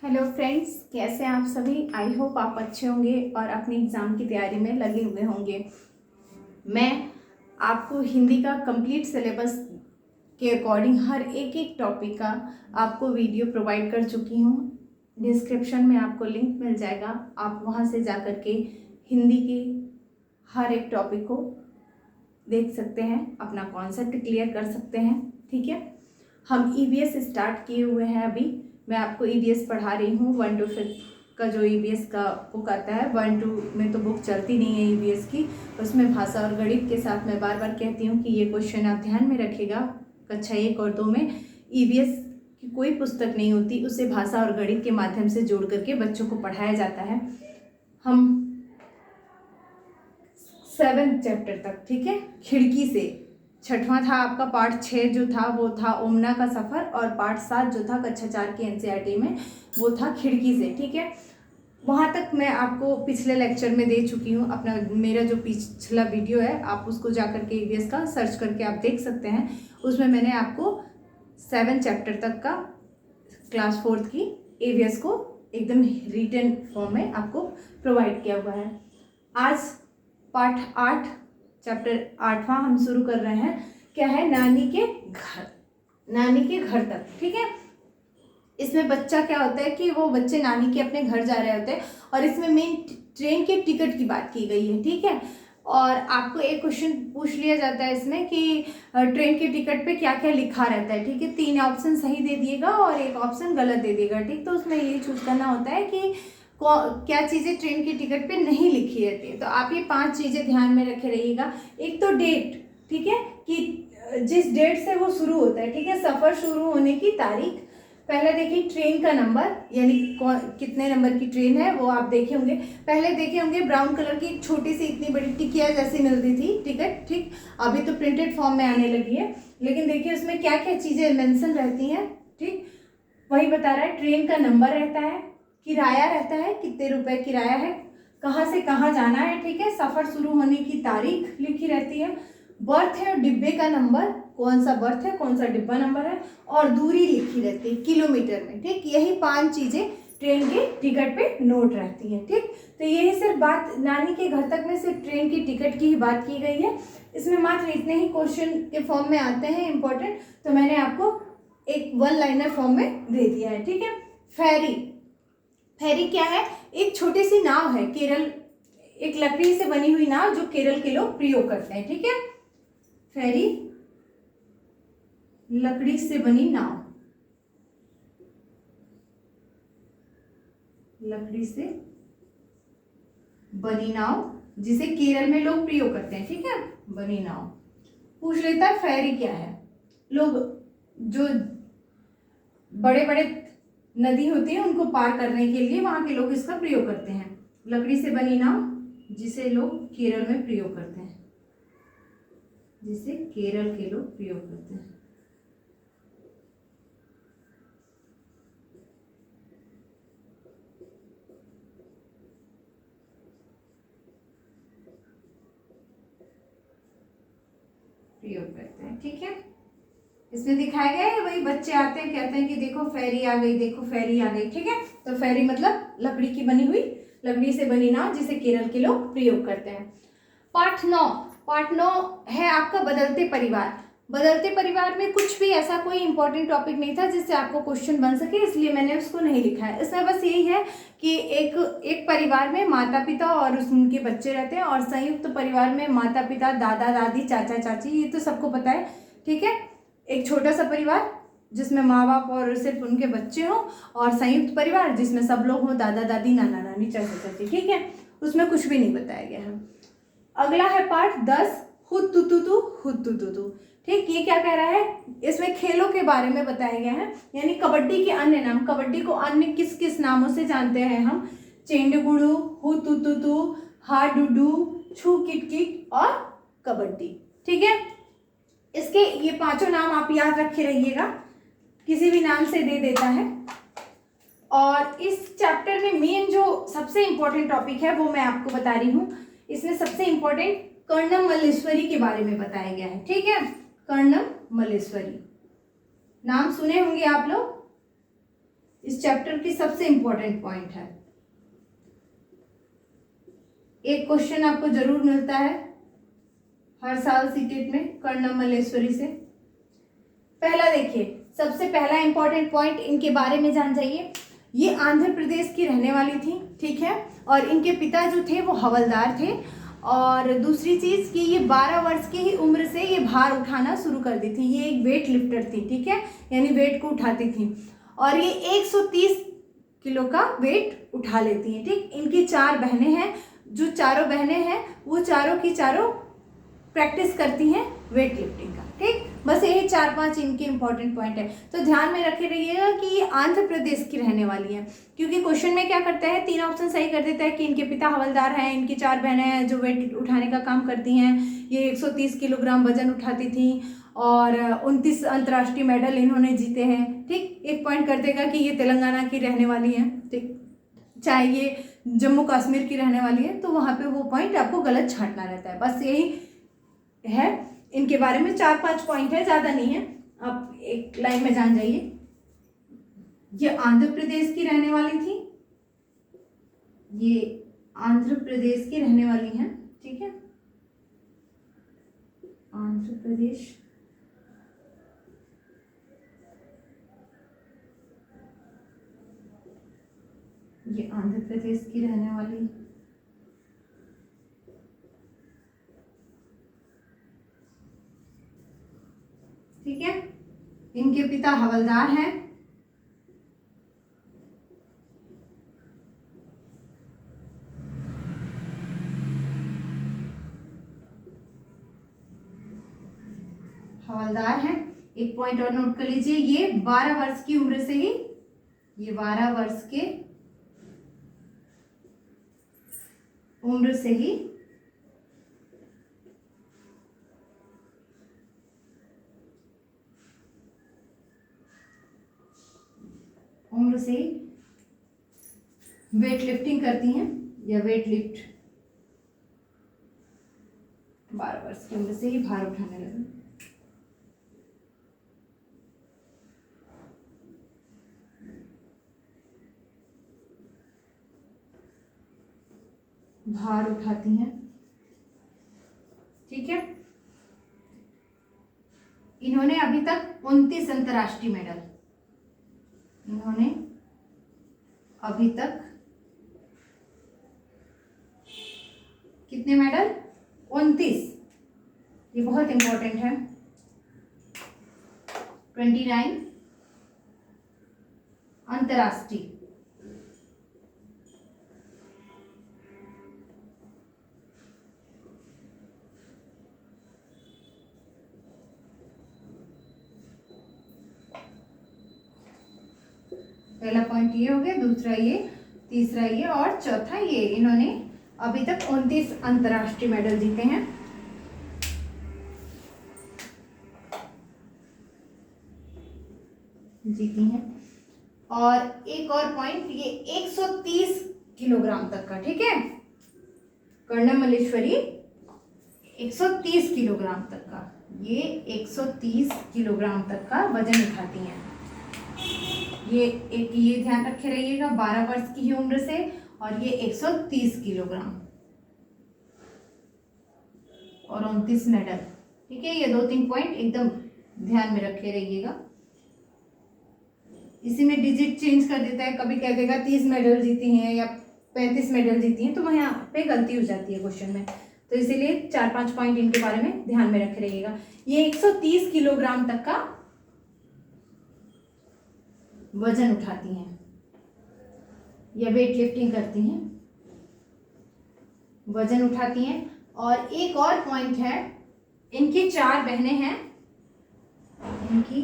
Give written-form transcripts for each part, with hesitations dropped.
Hello friends, कैसे हैं आप सभी। आई होप आप अच्छे होंगे और अपनी एग्ज़ाम की तैयारी में लगे हुए होंगे। मैं आपको हिंदी का कंप्लीट सिलेबस के अकॉर्डिंग हर एक एक टॉपिक का आपको वीडियो प्रोवाइड कर चुकी हूँ। डिस्क्रिप्शन में आपको लिंक मिल जाएगा, आप वहाँ से जा कर के हिंदी की हर एक टॉपिक को देख सकते हैं, अपना कॉन्सेप्ट क्लियर कर सकते हैं। ठीक है, हम ईवीएस स्टार्ट किए हुए हैं। अभी मैं आपको ईवीएस पढ़ा रही हूँ 1 to 5 का जो ईवीएस का बुक आता है। 1 2 में तो बुक चलती नहीं है ईवीएस की, उसमें भाषा और गणित के साथ मैं बार बार कहती हूँ कि ये क्वेश्चन आप ध्यान में रखिएगा। कक्षा 1 और 2 में ईवीएस की कोई पुस्तक नहीं होती, उसे भाषा और गणित के माध्यम से जोड़ करके बच्चों को पढ़ाया जाता है। हम 7th चैप्टर तक, ठीक है, खिड़की से, छठवां था आपका पार्ट 6 जो था वो था ओमना का सफ़र, और पार्ट 7 जो था कक्षा 4 की एनसीईआरटी में वो था खिड़की से। ठीक है, वहाँ तक मैं आपको पिछले लेक्चर में दे चुकी हूँ। अपना मेरा जो पिछला वीडियो है आप उसको जा करके ईवीएस का सर्च करके आप देख सकते हैं। उसमें मैंने आपको 7 चैप्टर तक का क्लास 4th की ईवीएस को एकदम रिटन फॉर्म में आपको प्रोवाइड किया हुआ है। आज पार्ट 8 चैप्टर 8वां हम शुरू कर रहे हैं। क्या है? नानी के घर, नानी के घर तक। ठीक है, इसमें बच्चा क्या होता है कि वो बच्चे नानी के अपने घर जा रहे होते हैं, और इसमें मेन ट्रेन के टिकट की बात की गई है। ठीक है, और आपको एक क्वेश्चन पूछ लिया जाता है इसमें कि ट्रेन के टिकट पे क्या क्या लिखा रहता है। ठीक है, 3 ऑप्शन सही दे दिएगा और एक ऑप्शन गलत दे देगा। ठीक, तो उसमें ये चूज करना होता है कि क्या चीज़ें ट्रेन के टिकट पे नहीं लिखी रहती है। तो आप ये 5 चीज़ें ध्यान में रखे रहिएगा। एक तो डेट, ठीक है, कि जिस डेट से वो शुरू होता है। ठीक है, सफ़र शुरू होने की तारीख। पहले देखिए ट्रेन का नंबर, यानी कितने नंबर की ट्रेन है वो आप देखे होंगे। पहले देखे होंगे ब्राउन कलर की छोटी सी इतनी बड़ी टिकिया जैसी मिलती थी टिकट। ठीक, अभी तो प्रिंटेड फॉर्म में आने लगी है, लेकिन देखिए उसमें क्या क्या चीज़ें मेंशन रहती हैं। ठीक, वही बता रहा है। ट्रेन का नंबर रहता है, किराया रहता है, कितने रुपए किराया है, कहाँ से कहाँ जाना है। ठीक है, सफ़र शुरू होने की तारीख लिखी रहती है, बर्थ है और डिब्बे का नंबर, कौन सा बर्थ है कौन सा डिब्बा नंबर है, और दूरी लिखी रहती है किलोमीटर में। ठीक, यही 5 चीज़ें ट्रेन के टिकट पे नोट रहती है। ठीक, तो यही सिर्फ बात नानी के घर तक में सिर्फ ट्रेन की टिकट की ही बात की गई है। इसमें मात्र इतने ही क्वेश्चन के फॉर्म में आते हैं इंपॉर्टेंट, तो मैंने आपको एक 1 लाइनर फॉर्म में दे दिया है। ठीक है, फेरी, फेरी क्या है? एक छोटी सी नाव है, केरल, एक लकड़ी से बनी हुई नाव जो केरल के लोग प्रयोग करते हैं। ठीक है, फेरी लकड़ी से बनी नाव, लकड़ी से बनी नाव जिसे केरल में लोग प्रयोग करते हैं। ठीक है, बनी नाव। पूछ लेता है फेरी क्या है। लोग जो बड़े बड़े नदी होती है उनको पार करने के लिए वहां के लोग इसका प्रयोग करते हैं। लकड़ी से बनी नाव जिसे लोग केरल में प्रयोग करते हैं, जिसे केरल के लोग प्रयोग करते हैं। प्रयोग करते हैं। ठीक है, इसमें दिखाया गया है, वही बच्चे आते हैं कहते हैं कि देखो फेरी आ गई, देखो फेरी आ गई। ठीक है, तो फेरी मतलब लकड़ी की बनी हुई, लकड़ी से बनी नाव जिसे केरल के लोग प्रयोग करते हैं। पार्ट 9, पार्ट 9 है आपका बदलते परिवार। बदलते परिवार में कुछ भी ऐसा कोई इंपॉर्टेंट टॉपिक नहीं था जिससे आपको क्वेश्चन बन सके, इसलिए मैंने उसको नहीं लिखा है। इसमें बस यही है कि एक परिवार में माता पिता और उनके बच्चे रहते हैं, और संयुक्त परिवार में माता पिता, दादा दादी, चाचा चाची, ये तो सबको पता है। ठीक है, एक छोटा सा परिवार जिसमें माँ बाप और सिर्फ उनके बच्चे हों, और संयुक्त परिवार जिसमें सब लोग हों, दादा दादी, नाना नानी, चाचा चाची। ठीक है, उसमें कुछ भी नहीं बताया गया है। अगला है पार्ट 10, हुत तु तु तु, हुत तु तु तु। ठीक, ये क्या कह रहा है? इसमें खेलों के बारे में बताया गया है, यानी कबड्डी के अन्य नाम। कबड्डी को अन्य किस किस नामों से जानते हैं हम? चेंडगुड़ू, हुत तु तु तु, हा डुडू, छू किट किट और कबड्डी। ठीक है, इसके ये 5 नाम आप याद रखे रहिएगा, किसी भी नाम से दे देता है। और इस चैप्टर में मेन जो सबसे इंपॉर्टेंट टॉपिक है वो मैं आपको बता रही हूँ। इसमें सबसे इंपॉर्टेंट कर्णम मल्लेश्वरी के बारे में बताया गया है। ठीक है, कर्णम मल्लेश्वरी नाम सुने होंगे आप लोग, इस चैप्टर की सबसे इंपॉर्टेंट पॉइंट है। एक क्वेश्चन आपको जरूर मिलता है हर साल सीटेट में कर्णम मल्लेश्वरी से। पहला देखिए, सबसे पहला इंपॉर्टेंट पॉइंट इनके बारे में जान जाइए। ये आंध्र प्रदेश की रहने वाली थी, ठीक है, और इनके पिता जो थे वो हवलदार थे। और दूसरी चीज कि ये 12 वर्ष की ही उम्र से ये भार उठाना शुरू कर दी थी। ये एक वेट लिफ्टर थी, ठीक है, यानी वेट को उठाती थी, और ये 130 किलो का वेट उठा लेती हैं, ठीक। इनकी 4 बहनें हैं, जो चारों बहनें हैं वो चारों की चारों प्रैक्टिस करती हैं वेट लिफ्टिंग का, ठीक। बस यही 4-5 इनके इंपॉर्टेंट पॉइंट है। तो ध्यान में रखे रहिएगा कि ये आंध्र प्रदेश की रहने वाली है, क्योंकि क्वेश्चन में क्या करता है, 3 ऑप्शन सही कर देता है कि इनके पिता हवलदार हैं, इनकी 4 बहनें हैं जो वेट उठाने का काम करती हैं, ये 130 किलोग्राम वजन उठाती थी, और 29 अंतर्राष्ट्रीय मेडल इन्होंने जीते हैं, ठीक। एक पॉइंट कर देगा कि ये तेलंगाना की रहने वाली है, ठीक। चाहे ये जम्मू कश्मीर की रहने वाली है तो वहाँ पे वो पॉइंट आपको गलत छांटना रहता है। बस यही है इनके बारे में, 4-5 पॉइंट है, ज़्यादा नहीं है, आप एक लाइन में जान जाइए। ये आंध्र प्रदेश की रहने वाली थी, ये आंध्र प्रदेश की रहने वाली हैं, ठीक है, आंध्र प्रदेश। ये आंध्र प्रदेश की रहने वाली, ठीक है। इनके पिता हवलदार हैं, हवलदार हैं। एक पॉइंट और नोट कर लीजिए, ये 12 वर्ष की उम्र से ही, ये 12 वर्ष के उम्र से ही वेट लिफ्टिंग करती हैं, या वेट लिफ्ट 12 वर्ष की उम्र से ही भार उठाने लगे। भार उठाती हैं, ठीक है। इन्होंने अभी तक 29 अंतर्राष्ट्रीय मेडल, इन्होंने अभी तक कितने मेडल, 29, ये बहुत इंपॉर्टेंट है, 29 अंतर्राष्ट्रीय। पहला पॉइंट ये हो गया, दूसरा ये, तीसरा ये, और चौथा ये, इन्होंने अभी तक 29 अंतर्राष्ट्रीय मेडल जीते हैं। जीती हैं। और एक और पॉइंट, ये 130 किलोग्राम तक का, ठीक है, कर्णम मल्लेश्वरी 130 किलोग्राम तक का, ये 130 किलोग्राम तक का वजन उठाती हैं। ये ध्यान रखे रहिएगा, 12 वर्ष की ही उम्र से, और ये 130 किलोग्राम और 29 मेडल, ठीक है। ये 2-3 पॉइंट एकदम ध्यान में रखे रहिएगा। इसी में डिजिट चेंज कर देता है, कभी कह देगा 30 मेडल जीती हैं या 35 मेडल जीती हैं, तो वहाँ यहाँ पे गलती हो जाती है क्वेश्चन में, तो इसीलिए 4-5 पॉइंट इनके बारे में ध्यान में रखे रहिएगा। ये 130 किलोग्राम तक का वजन उठाती हैं या वेट लिफ्टिंग करती हैं, वजन उठाती हैं। और एक और पॉइंट है, इनकी 4 बहनें हैं, इनकी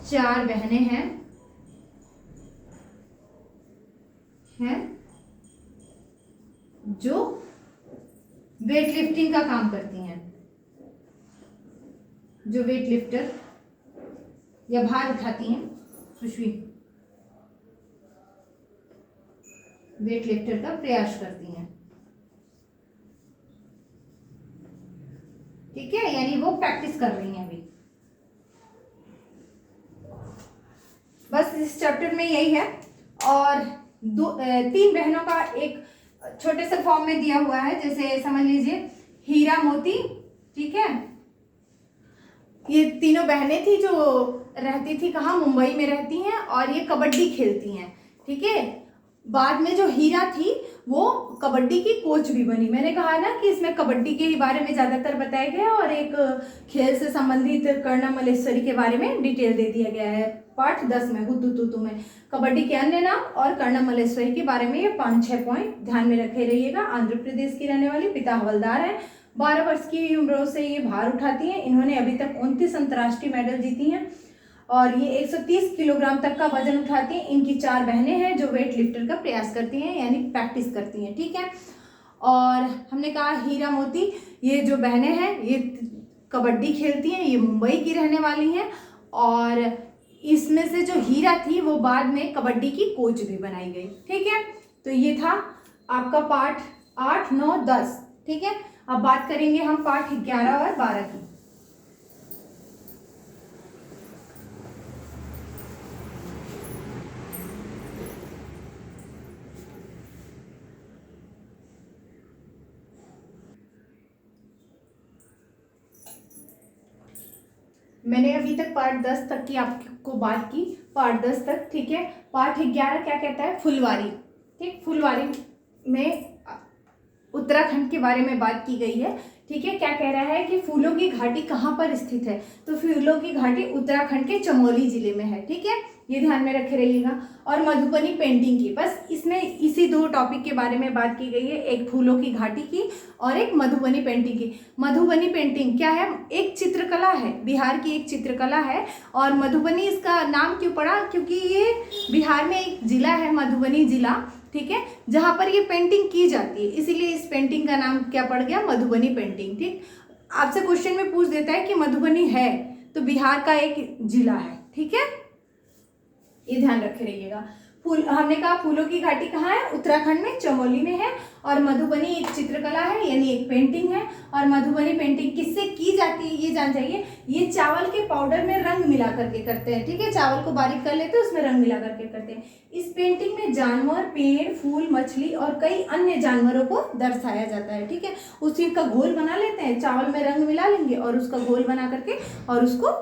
4 बहनें हैं जो वेट लिफ्टिंग का काम करती हैं, जो वेट लिफ्टर या भार उठाती हैं। सुश्री वेट लिफ्टर का प्रयास करती हैं, ठीक है, यानी वो प्रैक्टिस कर रही हैं अभी। बस इस चैप्टर में यही है। और 3 बहनों का एक छोटे से फॉर्म में दिया हुआ है, जैसे समझ लीजिए हीरा मोती, ठीक है। ये तीनों बहनें थी जो रहती थी कहाँ, मुंबई में रहती हैं, और ये कबड्डी खेलती हैं, ठीक है। बाद में जो हीरा थी वो कबड्डी की कोच भी बनी। मैंने कहा ना कि इसमें कबड्डी के ही बारे में ज़्यादातर बताया गया है और एक खेल से संबंधित कर्णा मल्लेश्वरी के बारे में डिटेल दे दिया गया है। पाठ 10 में हुतुतुतु में कबड्डी के अन्य नाम और कर्णा मल्लेश्वरी के बारे में ये 5-6 पॉइंट ध्यान में रखे रहिएगा। आंध्र प्रदेश की रहने वाली, पिता हवलदार है, 12 वर्ष की उम्र से ये भार उठाती हैं। इन्होंने अभी तक 29 अंतर्राष्ट्रीय मेडल जीती हैं और ये 130 किलोग्राम तक का वजन उठाती हैं। इनकी 4 बहनें हैं जो वेट लिफ्टर का प्रयास करती हैं, यानी प्रैक्टिस करती हैं, ठीक है। और हमने कहा हीरा मोती, ये जो बहनें हैं ये कबड्डी खेलती हैं, ये मुंबई की रहने वाली हैं और इसमें से जो हीरा थी वो बाद में कबड्डी की कोच भी बनाई गई, ठीक है। तो ये था आपका पाठ 8, 9, 10, ठीक है। अब बात करेंगे हम पाठ 11 और 12 की। मैंने अभी तक पार्ट 10 तक की आपको बात की, पार्ट 10 तक, ठीक है। पार्ट 11 क्या कहता है, फुलवारी, ठीक। फुलवारी में उत्तराखंड के बारे में बात की गई है, ठीक है। क्या कह रहा है कि फूलों की घाटी कहाँ पर स्थित है, तो फूलों की घाटी उत्तराखंड के चमोली जिले में है, ठीक है। ये ध्यान में रखे रहिएगा। और मधुबनी पेंटिंग की, बस इसमें इसी 2 टॉपिक के बारे में बात की गई है, एक फूलों की घाटी की और एक मधुबनी पेंटिंग की। मधुबनी पेंटिंग क्या है, एक चित्रकला है, बिहार की एक चित्रकला है। और मधुबनी इसका नाम क्यों पड़ा, क्योंकि ये बिहार में एक जिला है, मधुबनी जिला, ठीक है, जहाँ पर ये पेंटिंग की जाती है, इसीलिए इस पेंटिंग का नाम क्या पड़ गया, मधुबनी पेंटिंग, ठीक। आपसे क्वेश्चन में पूछ देता है कि मधुबनी है तो बिहार का एक जिला है, ठीक है, ये ध्यान रखे रहिएगा। फूल, हमने कहा फूलों की घाटी कहाँ है, उत्तराखंड में चमोली में है। और मधुबनी एक चित्रकला है, यानी एक पेंटिंग है। और मधुबनी पेंटिंग किससे की जाती है ये जान जाइए, ये चावल के पाउडर में रंग मिला करके करते हैं, ठीक है। चावल को बारीक कर लेते हैं, उसमें रंग मिला करके करते हैं। इस पेंटिंग में जानवर, पेड़, फूल, मछली और कई अन्य जानवरों को दर्शाया जाता है, ठीक है। उसी का घोल बना लेते हैं, चावल में रंग मिला लेंगे और उसका घोल बना करके और उसको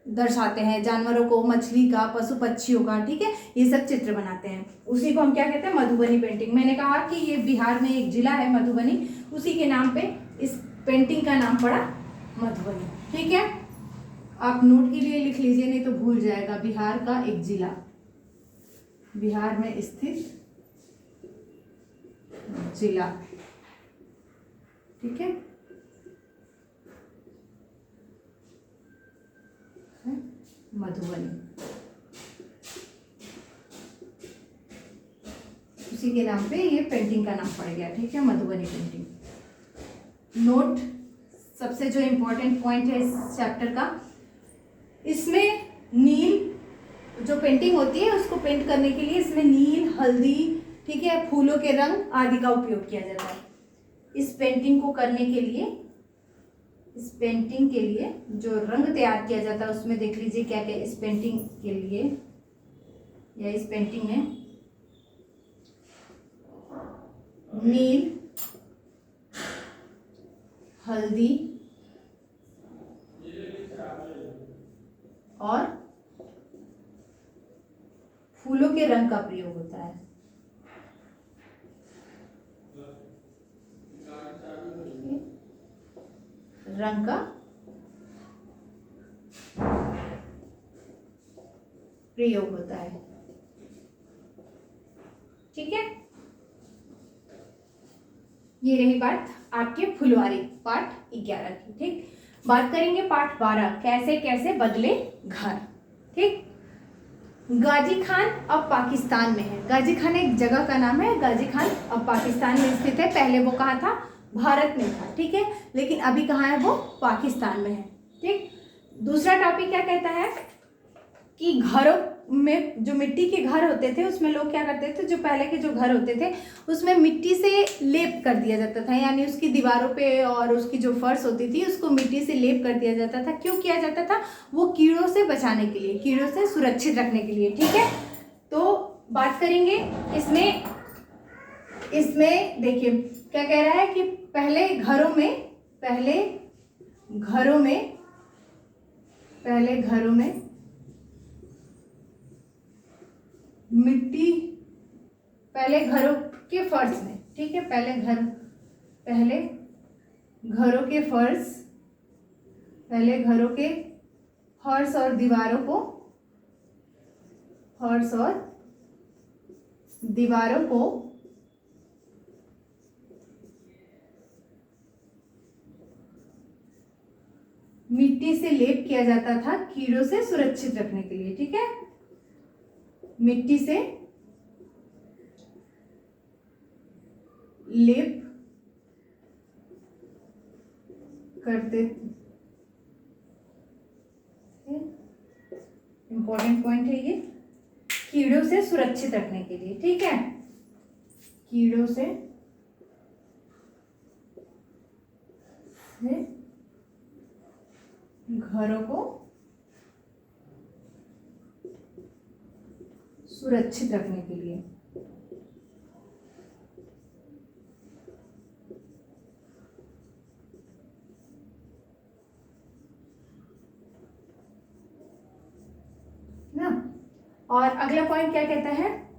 दर्शाते हैं, जानवरों को, मछली का, पशु पक्षियों का, ठीक है, ये सब चित्र बनाते हैं। उसी को हम क्या कहते हैं, मधुबनी पेंटिंग। मैंने कहा कि ये बिहार में एक जिला है मधुबनी, उसी के नाम पे इस पेंटिंग का नाम पड़ा मधुबनी, ठीक है। आप नोट के लिए लिख लीजिए, नहीं तो भूल जाएगा। बिहार का एक जिला, बिहार में स्थित जिला, ठीक है, मधुबनी, उसी के नाम पे ये पेंटिंग का नाम पड़ गया, ठीक है, मधुबनी पेंटिंग। नोट, सबसे जो इम्पोर्टेंट पॉइंट है इस चैप्टर का, इसमें नील जो पेंटिंग होती है उसको पेंट करने के लिए इसमें नील, हल्दी, ठीक है, फूलों के रंग आदि का उपयोग किया जाता है। इस पेंटिंग को करने के लिए, इस पेंटिंग के लिए जो रंग तैयार किया जाता है उसमें देख लीजिए क्या क्या इस पेंटिंग के लिए, या इस पेंटिंग में नील, हल्दी और फूलों के रंग का प्रयोग होता है। रंग का प्रयोग होता है, ठीक है। ये रही बात आपके फुलवारी पाठ 11 की, ठीक। बात करेंगे पाठ 12, कैसे कैसे बदले घर, ठीक। गाजी खान अब पाकिस्तान में है। गाजी खान एक जगह का नाम है, गाजी खान अब पाकिस्तान में स्थित है। पहले वो कहाँ था, भारत में था, ठीक है, लेकिन अभी कहाँ है वो, पाकिस्तान में है, ठीक। दूसरा टॉपिक क्या कहता है कि घरों में जो मिट्टी के घर होते थे उसमें लोग क्या करते थे, जो पहले के जो घर होते थे उसमें मिट्टी से लेप कर दिया जाता था, यानी उसकी दीवारों पे और उसकी जो फर्श होती थी उसको मिट्टी से लेप कर दिया जाता था। क्यों किया जाता था? वो कीड़ों से बचाने के लिए, कीड़ों से सुरक्षित रखने के लिए। ठीक है, तो बात करेंगे इसमें देखिए क्या कह रहा है कि पहले घरों में मिट्टी, पहले घरों के फर्श में, ठीक है, पहले घरों के फर्श और दीवारों को मिट्टी से लेप किया जाता था कीड़ों से सुरक्षित रखने के लिए। ठीक है, मिट्टी से लेप करते, इंपॉर्टेंट पॉइंट है ये, कीड़ों से सुरक्षित रखने के लिए। ठीक है, कीड़ों से घरों को सुरक्षित रखने के लिए। ना, और अगला पॉइंट क्या कहता है?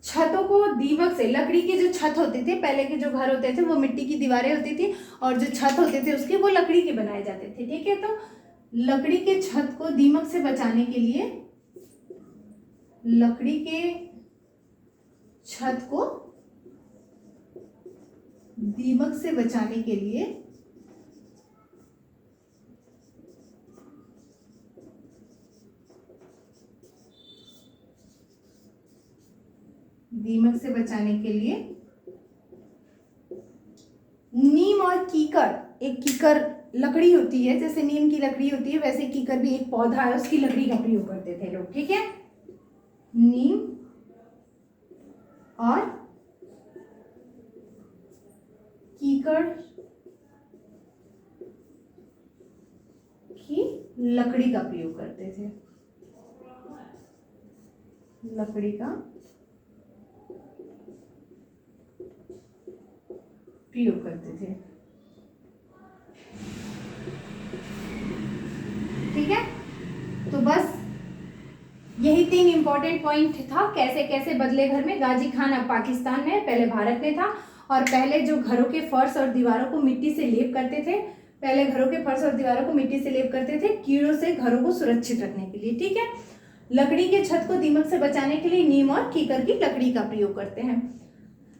छतों को दीमक से, लकड़ी के जो छत होते थे, पहले के जो घर होते थे वो मिट्टी की दीवारें होती थी और जो छत होते थे उसके वो लकड़ी के बनाए जाते थे। ठीक है, तो लकड़ी के छत को दीमक से बचाने के लिए, लकड़ी के छत को दीमक से बचाने के लिए नीम और कीकर, एक कीकर लकड़ी होती है, जैसे नीम की लकड़ी होती है वैसे कीकर भी एक पौधा है, उसकी लकड़ी का प्रयोग करते थे लोग। ठीक है, नीम और कीकर की लकड़ी का प्रयोग करते थे, लकड़ी का प्रयोग करते थे। ठीक है, तो बस यही 3 इंपॉर्टेंट पॉइंट था, कैसे कैसे बदले घर में। गाजी खान अब पाकिस्तान में, पहले भारत में था, और पहले जो घरों के फर्श और दीवारों को मिट्टी से लेप करते थे, पहले घरों के फर्श और दीवारों को मिट्टी से लेप करते थे कीड़ों से घरों को सुरक्षित रखने के लिए। ठीक है, लकड़ी के छत को दीमक से बचाने के लिए नीम और कीकर की लकड़ी का प्रयोग करते हैं।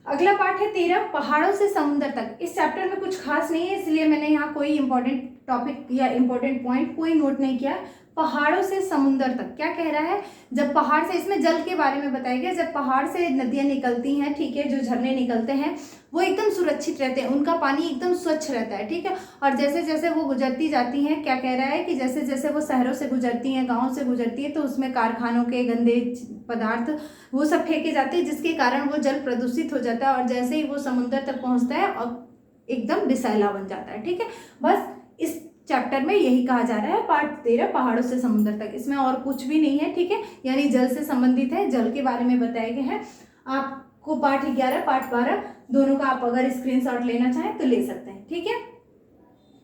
अगला पार्ट है 13, पहाड़ों से समुद्र तक। इस चैप्टर में कुछ खास नहीं है, इसलिए मैंने यहाँ कोई इंपॉर्टेंट टॉपिक या इंपॉर्टेंट पॉइंट कोई नोट नहीं किया। पहाड़ों से समुद्र तक क्या कह रहा है? जब पहाड़ से, इसमें जल के बारे में बताया गया, जब पहाड़ से नदियां निकलती हैं, ठीक है, जो झरने निकलते हैं वो एकदम सुरक्षित रहते हैं, उनका पानी एकदम स्वच्छ रहता है। ठीक है, और जैसे जैसे वो गुजरती जाती हैं, क्या कह रहा है कि जैसे जैसे वो शहरों से गुजरती हैं, गाँव से गुजरती है, तो उसमें कारखानों के गंदे पदार्थ वो सब फेंके जाते हैं, जिसके कारण वो जल प्रदूषित हो जाता है, और जैसे ही वो समुद्र तक पहुँचता है और एकदम विषैला बन जाता है। ठीक है, बस इस चैप्टर में यही कहा जा रहा है, पार्ट 13 पहाड़ों से समुद्र तक। इसमें और कुछ भी नहीं है। ठीक है, यानी जल से संबंधित है, जल के बारे में बताए गए हैं। आपको पार्ट 11 पार्ट 12 दोनों का आप अगर स्क्रीनशॉट लेना चाहें तो ले सकते हैं। ठीक है,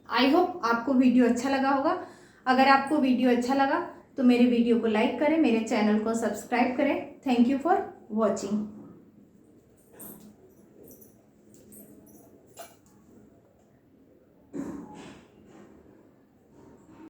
आई होप आपको वीडियो अच्छा लगा होगा। अगर आपको वीडियो अच्छा लगा तो मेरे वीडियो को लाइक करें, मेरे चैनल को सब्सक्राइब करें। Thank you for watching.